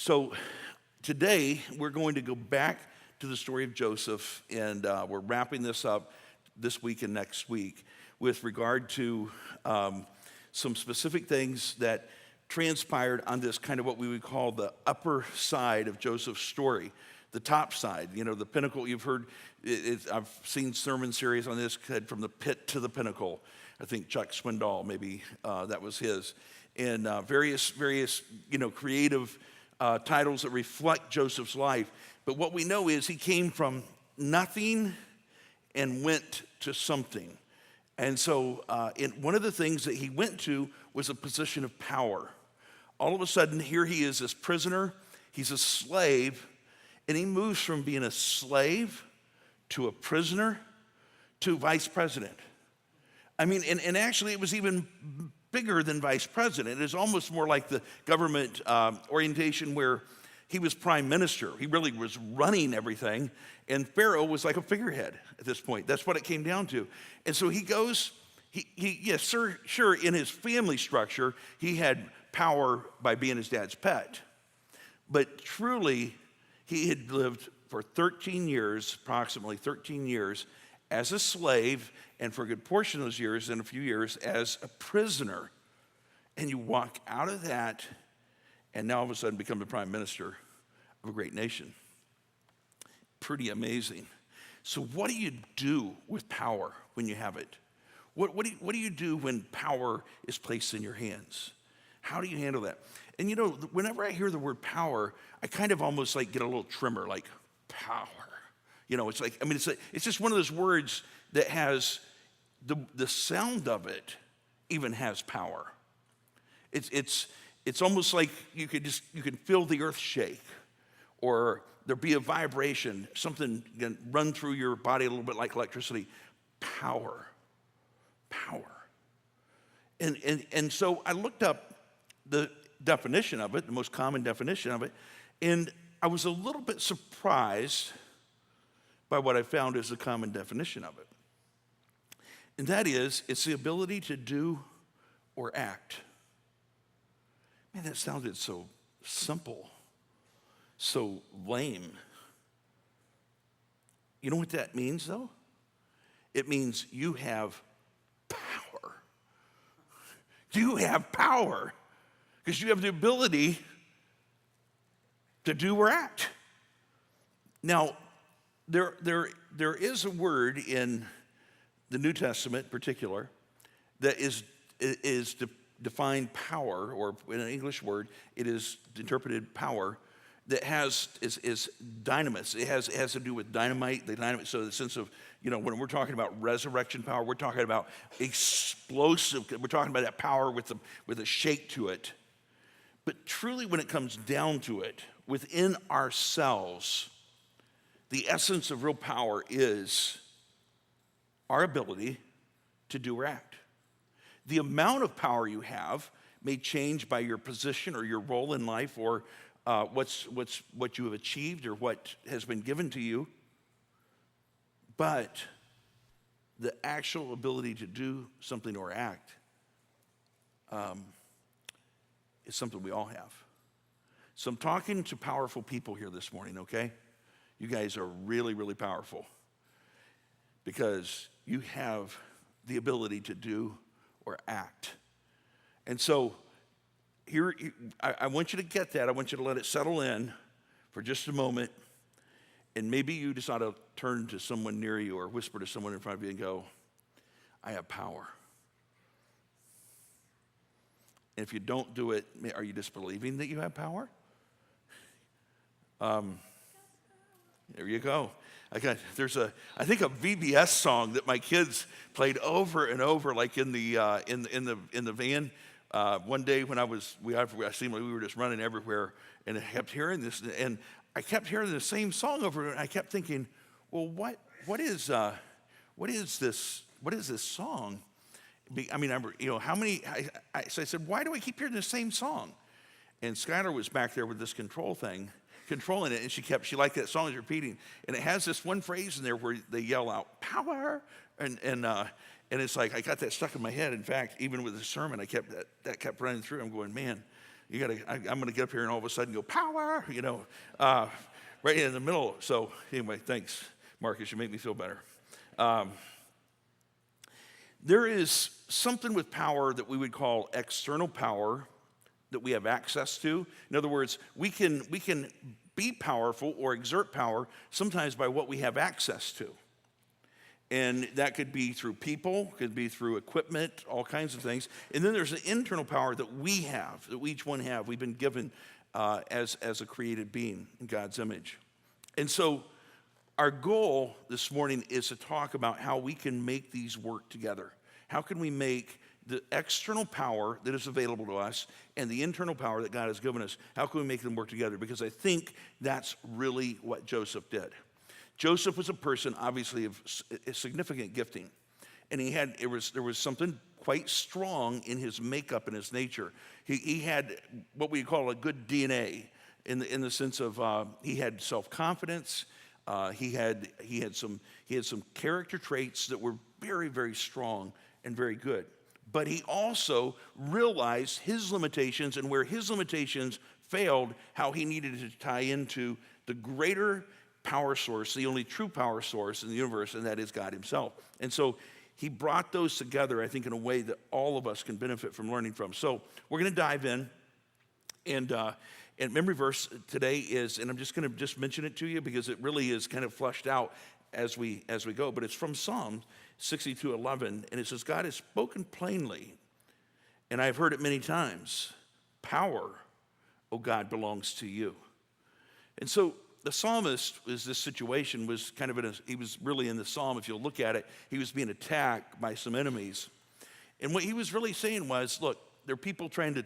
So today we're going to go back to the story of Joseph, and we're wrapping this up this week and next week with regard to some specific things that transpired on this kind of what we would call the upper side of Joseph's story, the top side, the pinnacle. You've heard, I've seen sermon series on this, from the pit to the pinnacle. I think Chuck Swindoll, maybe that was his. And various creative titles that reflect Joseph's life. But what we know is he came from nothing and went to something. And so one of the things that he went to was a position of power. All of a sudden, here he is, this prisoner. He's a slave, and he moves from being a slave to a prisoner to vice president. I mean, and actually it was even bigger than vice president. It is almost more like the government orientation where he was prime minister. He really was running everything, and Pharaoh was like a figurehead at this point. That's what it came down to. And so he goes, yes, sure, in his family structure, he had power by being his dad's pet. But truly, he had lived for 13 years, approximately 13 years, as a slave, and for a good portion of those years, and a few years, as a prisoner. And you walk out of that, and now all of a sudden become the prime minister of a great nation. Pretty amazing. So what do you do with power when you have it? What do you do when power is placed in your hands? How do you handle that? And whenever I hear the word power, I kind of almost like get a little tremor, like power. It's like, it's just one of those words that has, the sound of it even has power. It's almost like you can feel the earth shake, or there be a vibration, something can run through your body a little bit like electricity. Power. And so I looked up the definition of it, the most common definition of it, and I was a little bit surprised by what I found as the common definition of it. And that is, it's the ability to do or act. Man, that sounded so simple, so lame. You know what that means, though? It means you have power. You have power because you have the ability to do or act. Now, there is a word in the New Testament in particular that is defined power, or in an English word, it is interpreted power, that is dynamis. It has to do with dynamite. So the sense of, when we're talking about resurrection power, we're talking about explosive. We're talking about that power with a shake to it. But truly, when it comes down to it, within ourselves, the essence of real power is our ability to do or act. The amount of power you have may change by your position or your role in life, or what you have achieved or what has been given to you. But the actual ability to do something or act is something we all have. So I'm talking to powerful people here this morning, okay? You guys are really, really powerful because you have the ability to do or act. And so here, I want you to get that. I want you to let it settle in for just a moment. And maybe you just ought to turn to someone near you or whisper to someone in front of you and go, I have power. And if you don't do it, are you disbelieving that you have power? There you go. There's I think a VBS song that my kids played over and over, like in the van. One day when I seemed like we were just running everywhere, and I kept hearing this, and I kept hearing the same song over, and I kept thinking, well, what is this song? How many? So I said, why do I keep hearing the same song? And Skylar was back there with this control thing, controlling it, and she liked that song, is repeating, and it has this one phrase in there where they yell out power, and it's like I got that stuck in my head. In fact, even with the sermon, that kept running through. I'm going, man, I'm going to get up here and all of a sudden go, power, right in the middle. So anyway, thanks, Marcus. You make me feel better. There is something with power that we would call external power that we have access to. In other words, we can be powerful or exert power sometimes by what we have access to. And that could be through people, could be through equipment, all kinds of things. And then there's an internal power that we have, that we each one have. We've been given as a created being in God's image. And so our goal this morning is to talk about how we can make these work together. How can we make the external power that is available to us and the internal power that God has given us, how can we make them work together? Because I think that's really what Joseph did. Joseph was a person, obviously, of a significant gifting. And there was something quite strong in his makeup and his nature. He had what we call a good DNA in the sense of he had self-confidence. He had some character traits that were very, very strong and very good. But he also realized his limitations, and where his limitations failed, how he needed to tie into the greater power source, the only true power source in the universe, and that is God himself. And so he brought those together, I think, in a way that all of us can benefit from learning from. So we're going to dive in. And memory verse today is, and I'm just going to mention it to you because it really is kind of fleshed out as we go, but it's from Psalm 62:11, and it says, God has spoken plainly, and I've heard it many times. Power, O God, belongs to you. And so the psalmist this situation was kind of he was really in the psalm, if you'll look at it, he was being attacked by some enemies. And what he was really saying was, look, there are people trying to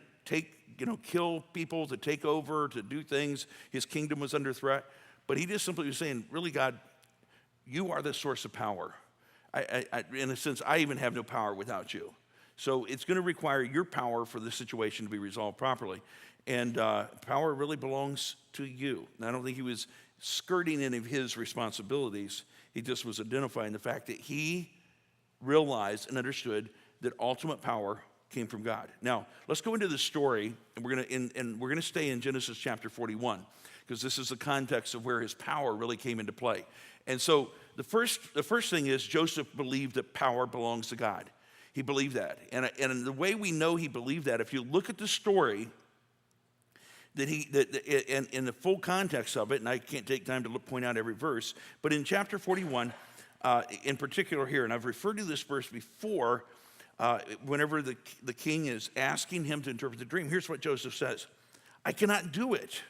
kill people, to take over, to do things. His kingdom was under threat. But he just simply was saying, really, God, you are the source of power. In a sense, I even have no power without you. So it's going to require your power for this situation to be resolved properly. And power really belongs to you. And I don't think he was skirting any of his responsibilities. He just was identifying the fact that he realized and understood that ultimate power came from God. Now, let's go into the story, and we're going to stay in Genesis chapter 41, because this is the context of where his power really came into play. And so the first thing is Joseph believed that power belongs to God. He believed that. And the way we know he believed that, if you look at the story, in the full context of it, and I can't take time to point out every verse, but in chapter 41, in particular here, and I've referred to this verse before, whenever the king is asking him to interpret the dream, here's what Joseph says: I cannot do it.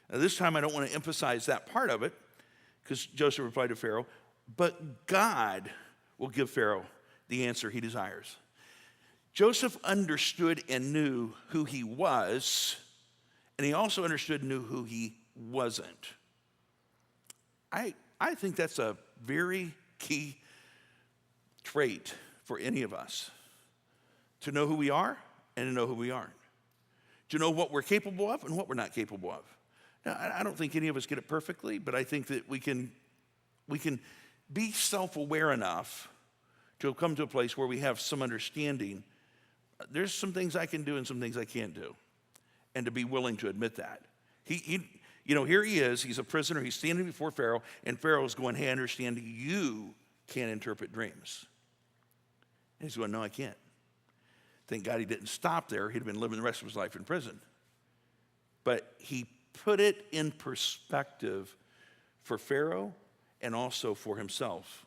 Now, this time I don't want to emphasize that part of it, because Joseph replied to Pharaoh, but God will give Pharaoh the answer he desires. Joseph understood and knew who he was, and he also understood and knew who he wasn't. I think that's a very key trait for any of us, to know who we are and to know who we aren't, to know what we're capable of and what we're not capable of. Now, I don't think any of us get it perfectly, but I think that we can be self-aware enough to come to a place where we have some understanding. There's some things I can do and some things I can't do, and to be willing to admit that. Here he is, he's a prisoner, he's standing before Pharaoh, and Pharaoh's going, hey, I understand you can't interpret dreams. And he's going, no, I can't. Thank God he didn't stop there. He'd have been living the rest of his life in prison. But he put it in perspective for Pharaoh and also for himself.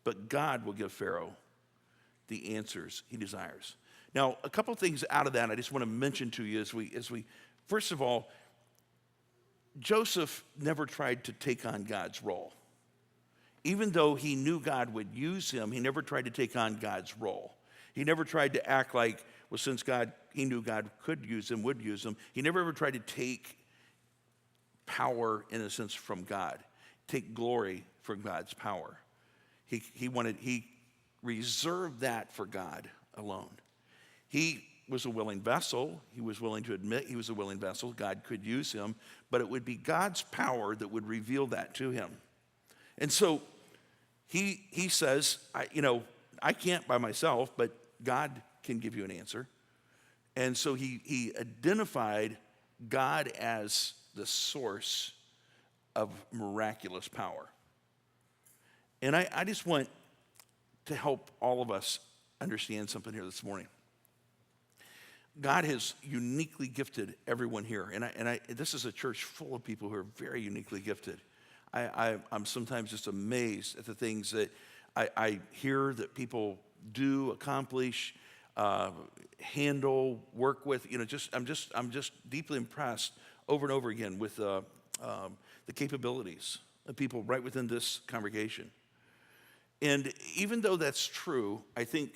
But God will give Pharaoh the answers he desires. Now, a couple things out of that I just want to mention to you as we first of all, Joseph never tried to take on God's role. Even though he knew God would use him, he never tried to take on God's role. He never tried to act like, well, since he knew God could use him, would use him, he never ever tried to take power, in a sense, from God, take glory from God's power. He reserved that for God alone. He was a willing vessel. He was willing to admit he was a willing vessel. God could use him, but it would be God's power that would reveal that to him. And so he says, I can't by myself, but God can give you an answer. And so he identified God as the source of miraculous power. And I just want to help all of us understand something here this morning. God has uniquely gifted everyone here. And this is a church full of people who are very uniquely gifted. I'm sometimes just amazed at the things that I hear that people do, accomplish, handle, work with. I'm just deeply impressed over and over again with the capabilities of people right within this congregation. And even though that's true, I think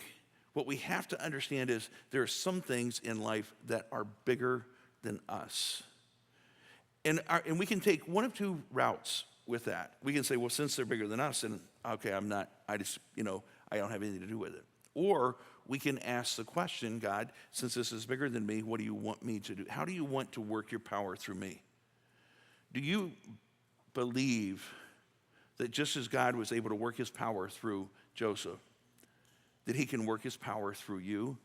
what we have to understand is there are some things in life that are bigger than us. And we can take one of two routes with that. We can say, well, since they're bigger than us, and okay, I don't have anything to do with it. Or we can ask the question, God, since this is bigger than me, what do you want me to do? How do you want to work your power through me? Do you believe that just as God was able to work his power through Joseph, that he can work his power through you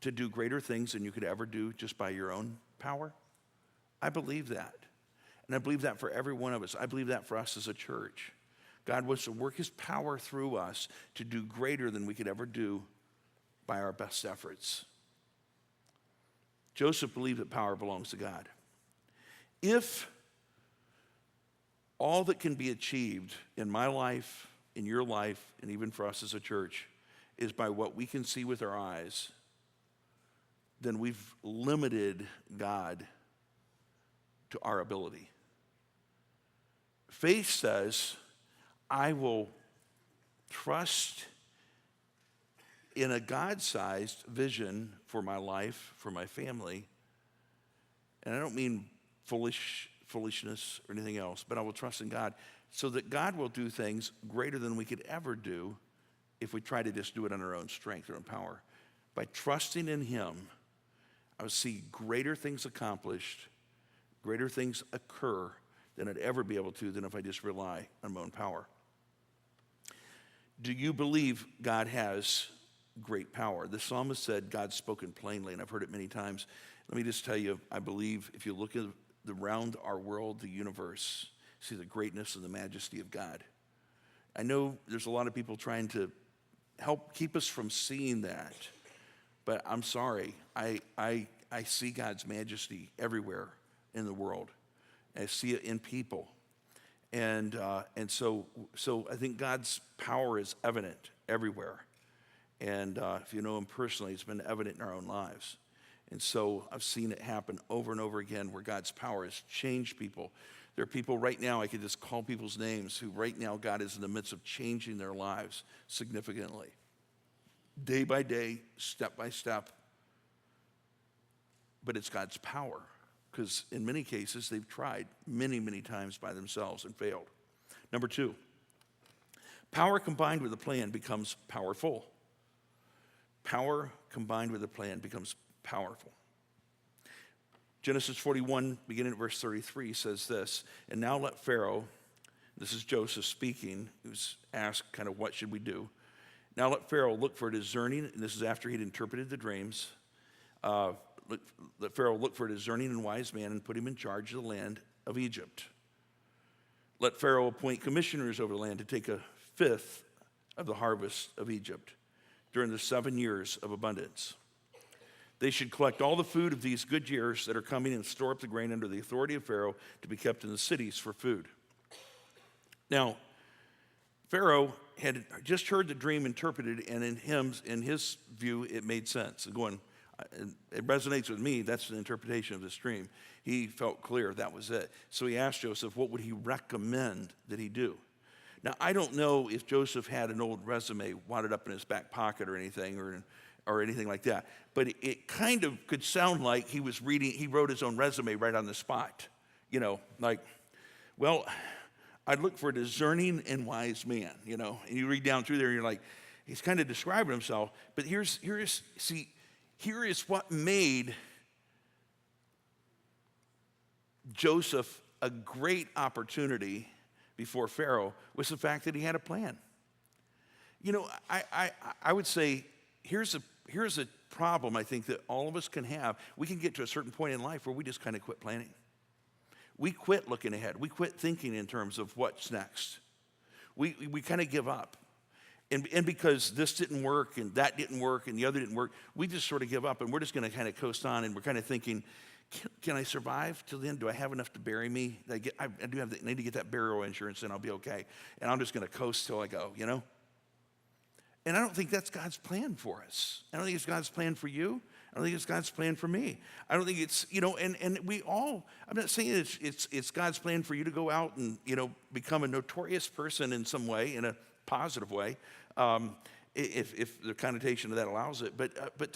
to do greater things than you could ever do just by your own power? I believe that. And I believe that for every one of us. I believe that for us as a church. God wants to work his power through us to do greater than we could ever do by our best efforts. Joseph believed that power belongs to God. If all that can be achieved in my life, in your life, and even for us as a church is by what we can see with our eyes, then we've limited God to our ability. Faith says, I will trust in a God-sized vision for my life, for my family. And I don't mean foolishness or anything else, but I will trust in God so that God will do things greater than we could ever do if we try to just do it on our own strength or own power. By trusting in him, I will see greater things accomplished, greater things occur than I'd ever be able to than if I just rely on my own power. Do you believe God has great power? The psalmist said God's spoken plainly, and I've heard it many times. Let me just tell you, I believe if you look around our world, the universe, see the greatness and the majesty of God. I know there's a lot of people trying to help keep us from seeing that, but I'm sorry. I see God's majesty everywhere in the world. I see it in people. And so I think God's power is evident everywhere. And if you know him personally, it's been evident in our own lives. And so I've seen it happen over and over again where God's power has changed people. There are people right now, I could just call people's names, who right now God is in the midst of changing their lives significantly. Day by day, step by step. But it's God's power. Because in many cases, they've tried many, many times by themselves and failed. Number two, power combined with a plan becomes powerful. Power combined with a plan becomes powerful. Genesis 41, beginning at verse 33, says this, and now let Pharaoh, this is Joseph speaking, who's asked kind of what should we do. Now let Pharaoh look for a discerning, and this is after he'd interpreted the dreams, let Pharaoh look for a discerning and wise man and put him in charge of the land of Egypt. Let Pharaoh appoint commissioners over the land to take a fifth of the harvest of Egypt during the 7 years of abundance. They should collect all the food of these good years that are coming and store up the grain under the authority of Pharaoh to be kept in the cities for food. Now, Pharaoh had just heard the dream interpreted, and in his view, it made sense. It resonates with me. That's the interpretation of this dream. He felt clear that was it. So he asked Joseph, what would he recommend that he do? Now, I don't know if Joseph had an old resume wadded up in his back pocket or anything like that, but it kind of could sound like he wrote his own resume right on the spot. I'd look for a discerning and wise man, and you read down through there and you're like, he's kind of describing himself, but here is what made Joseph a great opportunity before Pharaoh was the fact that he had a plan. I would say here's a here's a problem I think that all of us can have. We can get to a certain point in life where we just kind of quit planning. We quit looking ahead. We quit thinking in terms of what's next. We kind of give up. And because this didn't work and that didn't work and the other didn't work, we just sort of give up and we're just going to kind of coast on, and we're kind of thinking, can I survive till then? Do I have enough to bury me? I need to get that burial insurance and I'll be okay. And I'm just going to coast till I go, you know? And I don't think that's God's plan for us. I don't think it's God's plan for you. I don't think it's God's plan for me. I don't think it's, and we all, I'm not saying it's God's plan for you to go out and, become a notorious person in some way, in a positive way, if the connotation of that allows it. But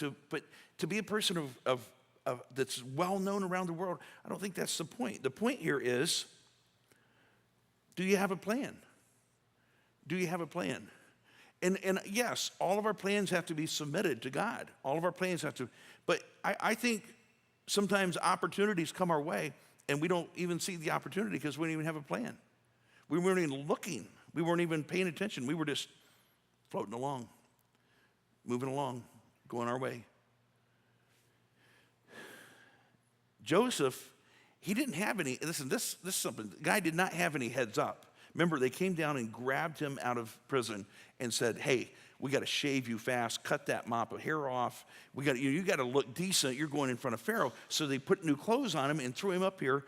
to be a person of that's well known around the world, I don't think that's the point. The point here is, do you have a plan? Do you have a plan? And yes, all of our plans have to be submitted to God. All of our plans have to, but I think sometimes opportunities come our way and we don't even see the opportunity because we don't even have a plan. We weren't even looking. We weren't even paying attention. We were just floating along, moving along, going our way. Joseph, he didn't have any, listen, this is something, the guy did not have any heads up. Remember, they came down and grabbed him out of prison and said, hey, we got to shave you fast, cut that mop of hair off. You got to look decent. You're going in front of Pharaoh. So they put new clothes on him and threw him up here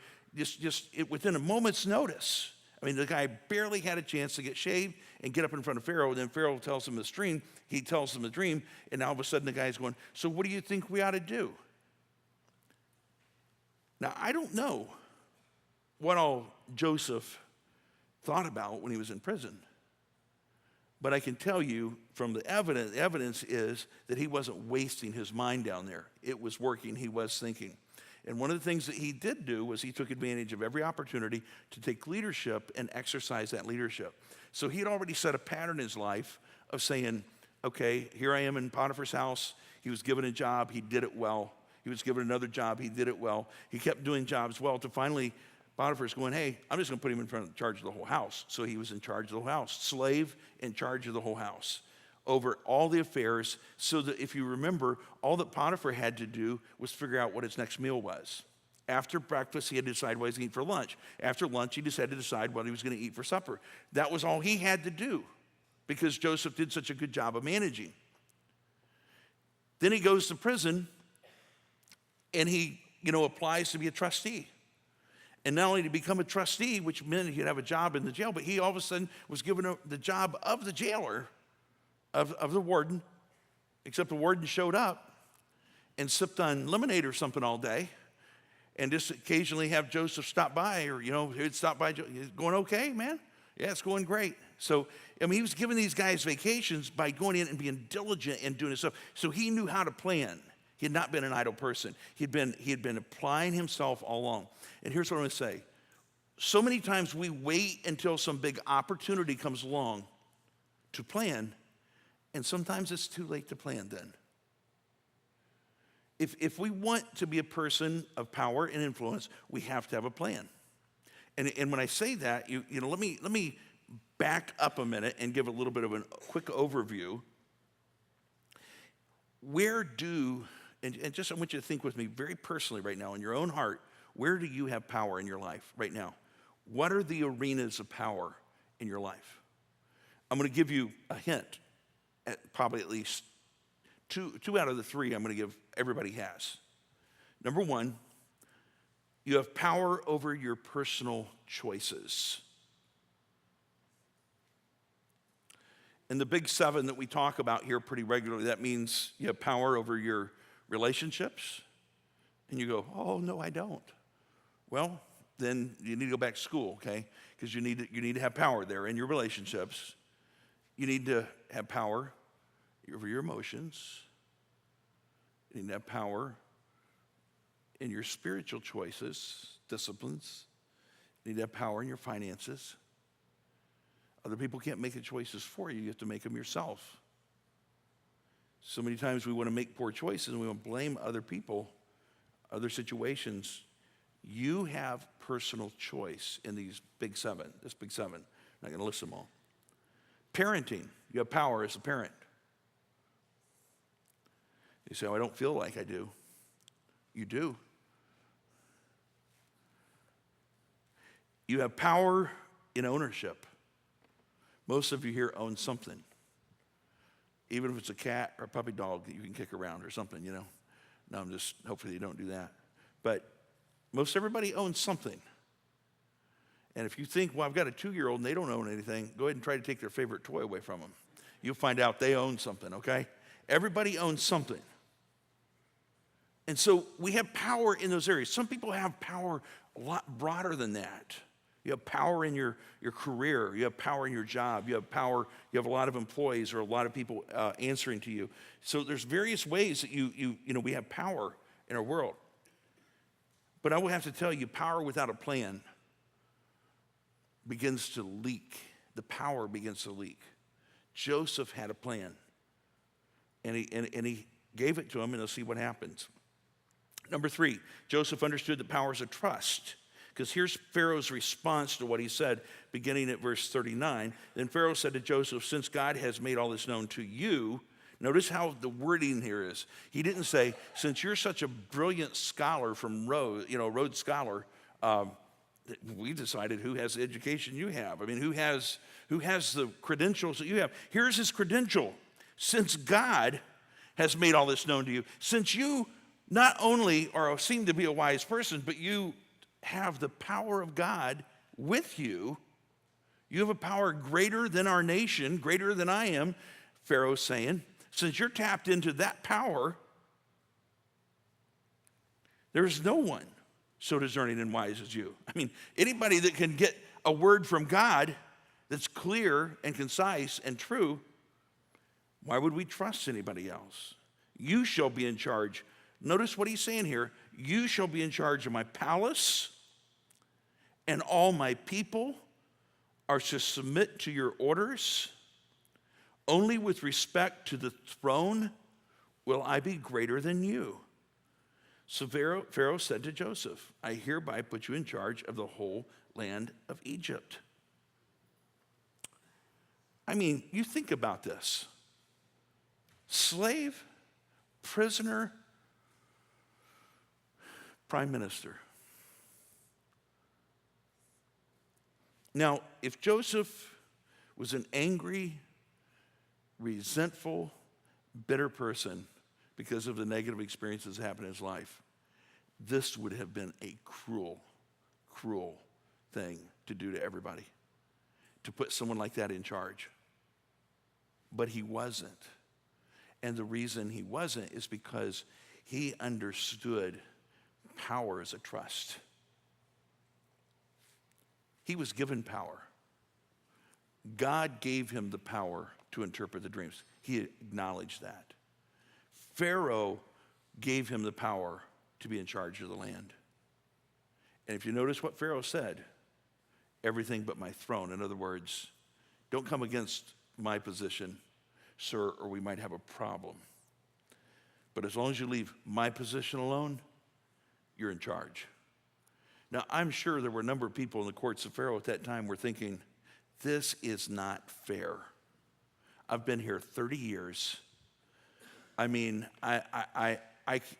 within a moment's notice. I mean, the guy barely had a chance to get shaved and get up in front of Pharaoh. And then Pharaoh tells him the dream. He tells him the dream. And all of a sudden the guy's going, so what do you think we ought to do? Now, I don't know what all Joseph thought about when he was in prison. But I can tell you from the evidence is that he wasn't wasting his mind down there. It was working, he was thinking. And one of the things that he did do was he took advantage of every opportunity to take leadership and exercise that leadership. So he had already set a pattern in his life of saying, okay, here I am in Potiphar's house. He was given a job, he did it well. He was given another job, he did it well. He kept doing jobs well to finally Potiphar's going, hey, I'm just going to put him in charge of the whole house. So he was in charge of the whole house, slave in charge of the whole house, over all the affairs, so that if you remember, all that Potiphar had to do was figure out what his next meal was. After breakfast, he had to decide what he was going to eat for lunch. After lunch, he just had to decide what he was going to eat for supper. That was all he had to do because Joseph did such a good job of managing. Then he goes to prison and he, applies to be a trustee. And not only to become a trustee, which meant he'd have a job in the jail, but he all of a sudden was given the job of the jailer, of the warden, except the warden showed up and sipped on lemonade or something all day and just occasionally have Joseph stop by or, he'd stop by. Going okay, man? Yeah, it's going great. So, he was giving these guys vacations by going in and being diligent and doing his stuff. So he knew how to plan. He had not been an idle person. He had been applying himself all along. And here's what I'm going to say. So many times we wait until some big opportunity comes along to plan, and sometimes it's too late to plan then. If we want to be a person of power and influence, we have to have a plan. And when I say that, let me back up a minute and give a little bit of a quick overview. And just I want you to think with me very personally right now in your own heart, where do you have power in your life right now? What are the arenas of power in your life? I'm going to give you a hint, probably at least two out of the three I'm going to give everybody has. Number one, you have power over your personal choices. And the big seven that we talk about here pretty regularly, that means you have power over your relationships. And you go, oh, no, I don't. Well, then you need to go back to school, okay? Because you need to have power there in your relationships. You need to have power over your emotions. You need to have power in your spiritual choices, disciplines. You need to have power in your finances. Other people can't make the choices for you. You have to make them yourself. So many times we want to make poor choices and we want to blame other people, other situations. You have personal choice in these big seven, this big seven. I'm not going to list them all. Parenting, you have power as a parent. You say, oh, I don't feel like I do. You do. You have power in ownership. Most of you here own something. Even if it's a cat or a puppy dog that you can kick around or something, you know. No, hopefully you don't do that. But most everybody owns something. And if you think, well, I've got a 2-year-old and they don't own anything, go ahead and try to take their favorite toy away from them. You'll find out they own something, okay? Everybody owns something. And so we have power in those areas. Some people have power a lot broader than that. You have power in your career. You have power in your job. You have power. You have a lot of employees or a lot of people answering to you. So there's various ways that we have power in our world. But I will have to tell you, power without a plan begins to leak. The power begins to leak. Joseph had a plan, and he gave it to him, and let's see what happens. Number 3, Joseph understood the powers of trust, because here's Pharaoh's response to what he said, beginning at verse 39. Then Pharaoh said to Joseph, since God has made all this known to you, notice how the wording here is. He didn't say, since you're such a brilliant scholar from Rhodes Scholar, we decided who has the education you have. I mean, who has the credentials that you have. Here's his credential. Since God has made all this known to you, since you not only seem to be a wise person, but you have the power of God with you. You have a power greater than our nation, greater than I am, Pharaoh's saying. Since you're tapped into that power, there's no one so discerning and wise as you. I mean, anybody that can get a word from God that's clear and concise and true, why would we trust anybody else? You shall be in charge. Notice what he's saying here. You shall be in charge of my palace, and all my people are to submit to your orders. Only with respect to the throne will I be greater than you. So Pharaoh said to Joseph, I hereby put you in charge of the whole land of Egypt. I mean, you think about this. Slave, prisoner, prime minister. Now, if Joseph was an angry, resentful, bitter person because of the negative experiences that happened in his life, this would have been a cruel, cruel thing to do to everybody, to put someone like that in charge. But he wasn't. And the reason he wasn't is because he understood power as a trust. He was given power. God gave him the power to interpret the dreams. He acknowledged that. Pharaoh gave him the power to be in charge of the land. And if you notice what Pharaoh said, everything but my throne. In other words, don't come against my position, sir, or we might have a problem. But as long as you leave my position alone, you're in charge. Now, I'm sure there were a number of people in the courts of Pharaoh at that time were thinking, this is not fair. I've been here 30 years. I mean, I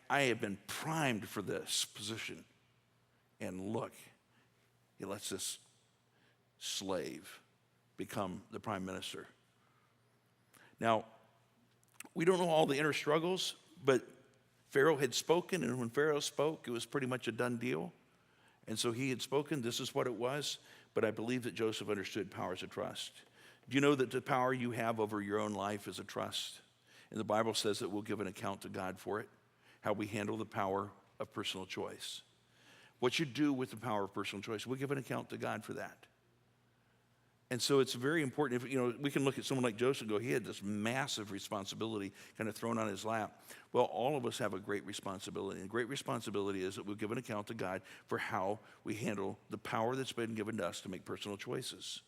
have been primed for this position. And look, he lets this slave become the prime minister. Now, we don't know all the inner struggles, but Pharaoh had spoken, and when Pharaoh spoke, it was pretty much a done deal. And so he had spoken, this is what it was, but I believe that Joseph understood powers of trust. Do you know that the power you have over your own life is a trust? And the Bible says that we'll give an account to God for it, how we handle the power of personal choice. What you do with the power of personal choice, we'll give an account to God for that. And so it's very important. If, we can look at someone like Joseph and go, he had this massive responsibility kind of thrown on his lap. Well, all of us have a great responsibility. And great responsibility is that we'll give an account to God for how we handle the power that's been given to us to make personal choices.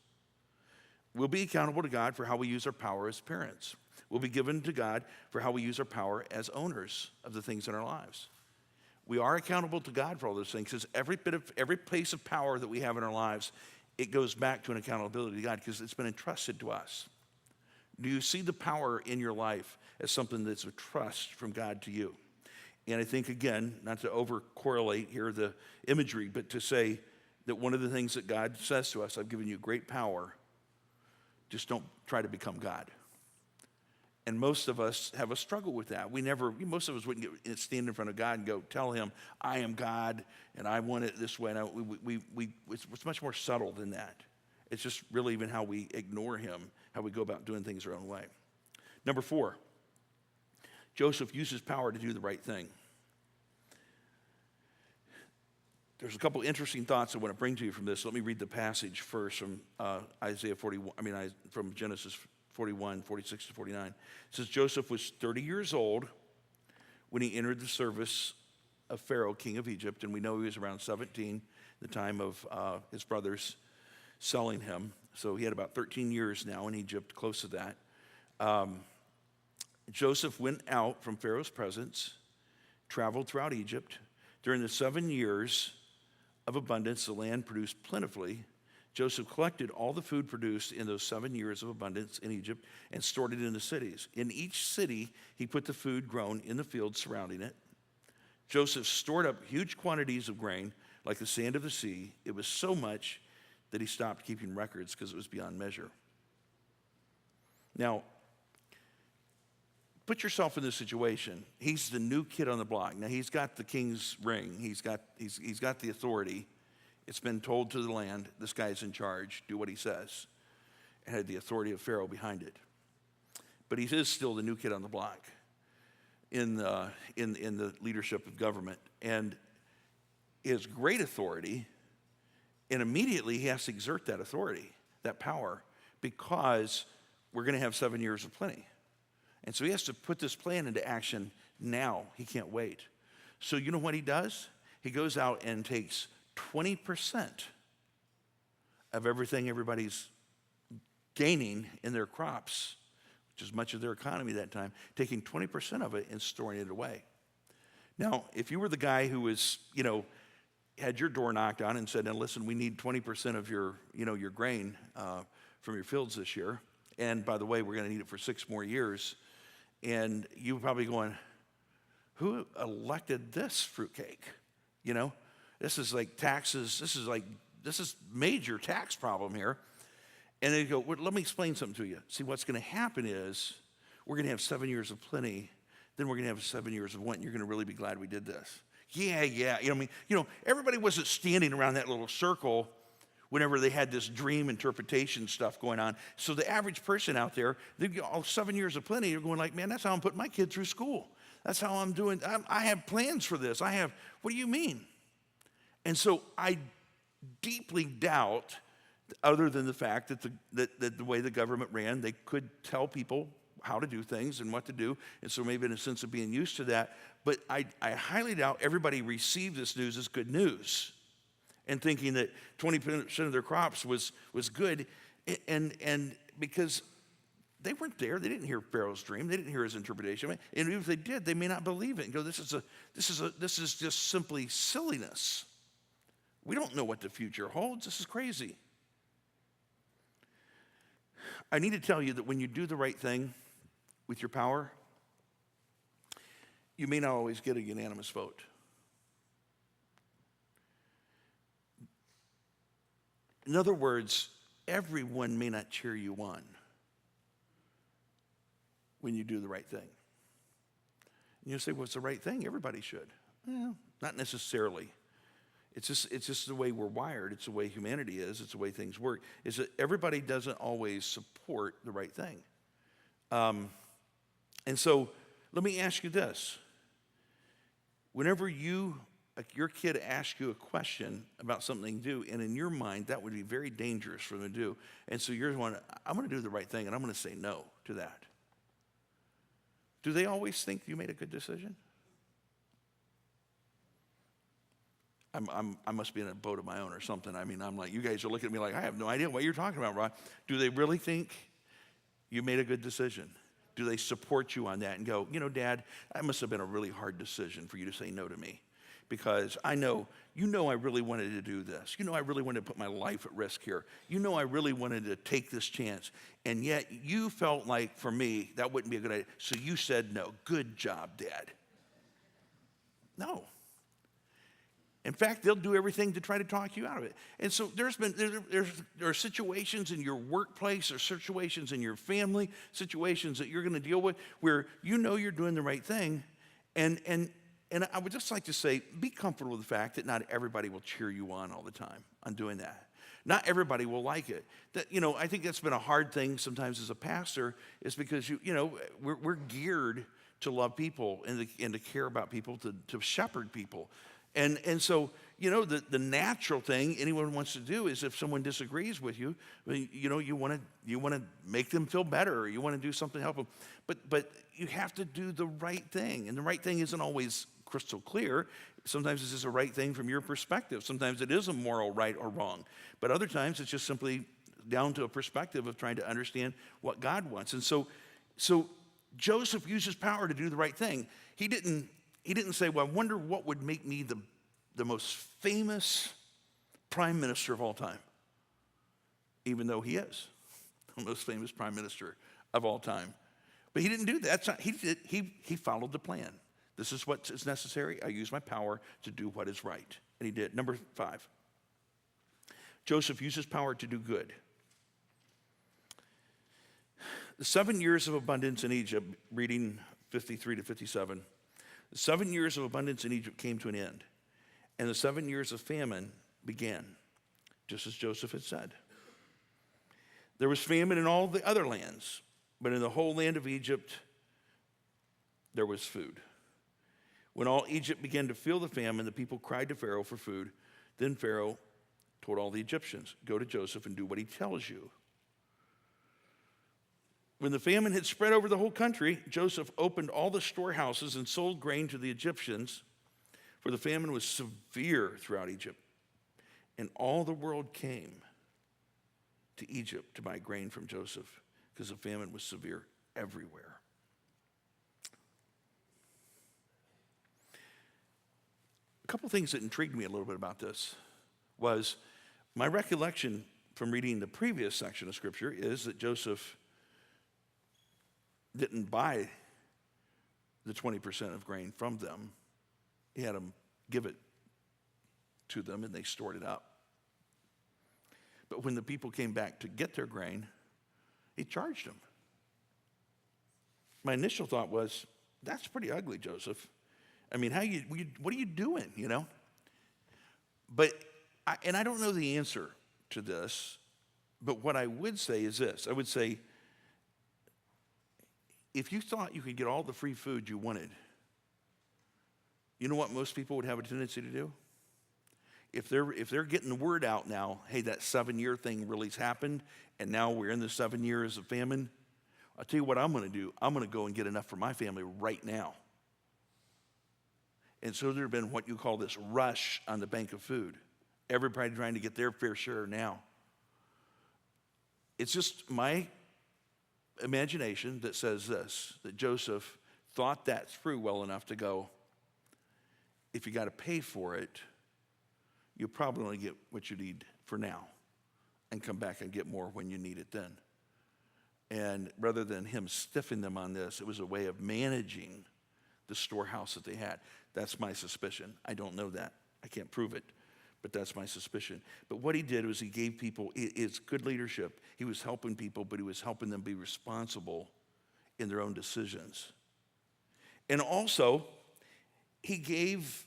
We'll be accountable to God for how we use our power as parents. We'll be given to God for how we use our power as owners of the things in our lives. We are accountable to God for all those things, because every place of power that we have in our lives, it goes back to an accountability to God because it's been entrusted to us. Do you see the power in your life as something that's a trust from God to you? And I think, again, not to over-correlate here the imagery, but to say that one of the things that God says to us, I've given you great power, just don't try to become God. And most of us have a struggle with that. Most of us wouldn't stand in front of God and go, tell him, I am God, and I want it this way. And it's much more subtle than that. It's just really even how we ignore him, how we go about doing things our own way. Number 4, Joseph uses power to do the right thing. There's a couple interesting thoughts I want to bring to you from this. Let me read the passage first from from Genesis 41, 46 to 49. It says, Joseph was 30 years old when he entered the service of Pharaoh, king of Egypt, and we know he was around 17 the time of his brothers selling him. So he had about 13 years now in Egypt, close to that. Joseph went out from Pharaoh's presence, traveled throughout Egypt. During the 7 years of abundance, the land produced plentifully. Joseph collected all the food produced in those 7 years of abundance in Egypt and stored it in the cities. In each city, he put the food grown in the fields surrounding it. Joseph stored up huge quantities of grain, like the sand of the sea. It was so much that he stopped keeping records because it was beyond measure. Now, put yourself in this situation. He's the new kid on the block. Now, he's got the king's ring. He's got the authority. It's been told to the land, this guy's in charge, do what he says. It had the authority of Pharaoh behind it. But he is still the new kid on the block in the leadership of government. And he has great authority, and immediately he has to exert that authority, that power, because we're going to have 7 years of plenty. And so he has to put this plan into action now. He can't wait. So you know what he does? He goes out and takes 20% of everything everybody's gaining in their crops, which is much of their economy that time, taking 20% of it and storing it away. Now, if you were the guy who was, had your door knocked on and said, now listen, we need 20% of your grain from your fields this year. And by the way, we're going to need it for 6 more years. And you were probably going, who elected this fruitcake? This is like taxes. This is major tax problem here. And they go, well, let me explain something to you. See, what's going to happen is we're going to have 7 years of plenty. Then we're going to have 7 years of want. You're going to really be glad we did this. Yeah. Everybody wasn't standing around that little circle whenever they had this dream interpretation stuff going on. So the average person out there, they get all 7 years of plenty, they're going like, man, that's how I'm putting my kid through school. That's how I'm doing. I have plans for this. What do you mean? And so I deeply doubt, other than the fact that the way the government ran, they could tell people how to do things and what to do. And so maybe in a sense of being used to that. But I highly doubt everybody received this news as good news and thinking that 20% of their crops was good. And because they weren't there, they didn't hear Pharaoh's dream, they didn't hear his interpretation. And even if they did, they may not believe it and go, this is just simply silliness. We don't know what the future holds. This is crazy. I need to tell you that when you do the right thing with your power, you may not always get a unanimous vote. In other words, everyone may not cheer you on when you do the right thing. And you'll say, well, it's the right thing. Everybody should. Well, not necessarily. It's just the way we're wired. It's the way humanity is. It's the way things work. Is that everybody doesn't always support the right thing. And so let me ask you this. Whenever your kid asks you a question about something to do, and in your mind, that would be very dangerous for them to do. And so you're going, I'm going to do the right thing, and I'm going to say no to that. Do they always think you made a good decision? I must be in a boat of my own or something. I mean, I'm like, you guys are looking at me like, I have no idea what you're talking about, Rod. Do they really think you made a good decision? Do they support you on that and go, Dad, that must have been a really hard decision for you to say no to me? because I know, I really wanted to do this. I really wanted to put my life at risk here. I really wanted to take this chance. And yet you felt like, for me, that wouldn't be a good idea. So you said no. Good job, Dad. No. In fact, they'll do everything to try to talk you out of it. And so there are situations in your workplace, or situations in your family, situations that you're going to deal with where you're doing the right thing. And I would just like to say, be comfortable with the fact that not everybody will cheer you on all the time on doing that. Not everybody will like it. I think that's been a hard thing sometimes as a pastor, is because we're geared to love people and to care about people, to shepherd people. And so, the natural thing anyone wants to do is, if someone disagrees with you, you want to make them feel better, or you want to do something to help them. But you have to do the right thing. And the right thing isn't always crystal clear. Sometimes it's just a right thing from your perspective. Sometimes it is a moral right or wrong. But other times it's just simply down to a perspective of trying to understand what God wants. And so Joseph used his power to do the right thing. He didn't say, well, I wonder what would make me the most famous prime minister of all time, even though he is the most famous prime minister of all time. But he didn't do that. He followed the plan. This is what is necessary. I use my power to do what is right. And he did. Number 5, Joseph used his power to do good. The 7 years of abundance in Egypt, reading 53 to 57, the 7 years of abundance in Egypt came to an end, and the 7 years of famine began, just as Joseph had said. There was famine in all the other lands, but in the whole land of Egypt, there was food. When all Egypt began to feel the famine, the people cried to Pharaoh for food. Then Pharaoh told all the Egyptians, go to Joseph and do what he tells you. When the famine had spread over the whole country, Joseph opened all the storehouses and sold grain to the Egyptians, for the famine was severe throughout Egypt. And all the world came to Egypt to buy grain from Joseph, because the famine was severe everywhere. A couple things that intrigued me a little bit about this was my recollection from reading the previous section of Scripture is that Joseph didn't buy the 20% of grain from them. He had them give it to them, and they stored it up. But when the people came back to get their grain, he charged them. My initial thought was, that's pretty ugly, Joseph. I mean, what are you doing, But, I don't know the answer to this, but what I would say is this. I would say, if you thought you could get all the free food you wanted, you know what most people would have a tendency to do? If they're getting the word out now, hey, that 7-year thing really's happened, and now we're in the 7 years of famine, I'll tell you what I'm going to do. I'm going to go and get enough for my family right now. And so there have been what you call this rush on the bank of food. Everybody trying to get their fair share now. It's just my imagination that says this, that Joseph thought that through well enough to go, if you got to pay for it, you'll probably only get what you need for now and come back and get more when you need it then. And rather than him stiffing them on this, it was a way of managing the storehouse that they had. That's my suspicion. I don't know that. I can't prove it, but that's my suspicion. But what he did was he gave people, it's good leadership. He was helping people, but he was helping them be responsible in their own decisions. And also, he gave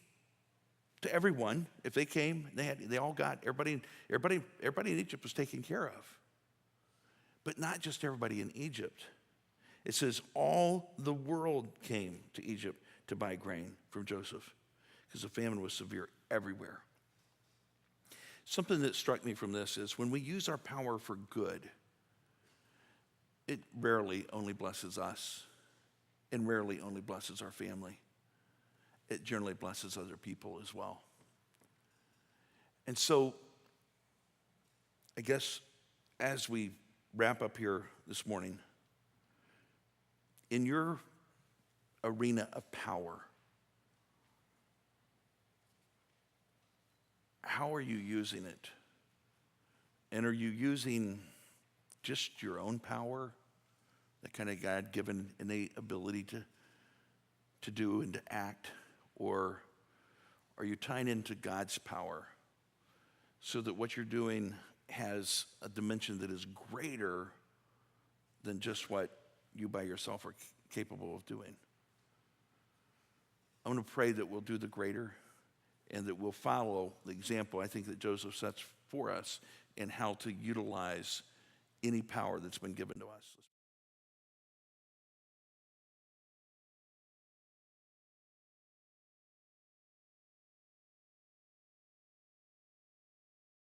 to everyone. If they came, they all got, everybody in Egypt was taken care of. But not just everybody in Egypt. It says all the world came to Egypt to buy grain from Joseph, because the famine was severe everywhere. Something that struck me from this is when we use our power for good, it rarely only blesses us and rarely only blesses our family. It generally blesses other people as well. And so, I guess as we wrap up here this morning, in your arena of power, how are you using it? And are you using just your own power, that kind of God-given innate ability to do and to act? Or are you tying into God's power so that what you're doing has a dimension that is greater than just what you by yourself are capable of doing? I'm going to pray that we'll do the greater and that we'll follow the example I think that Joseph sets for us in how to utilize any power that's been given to us.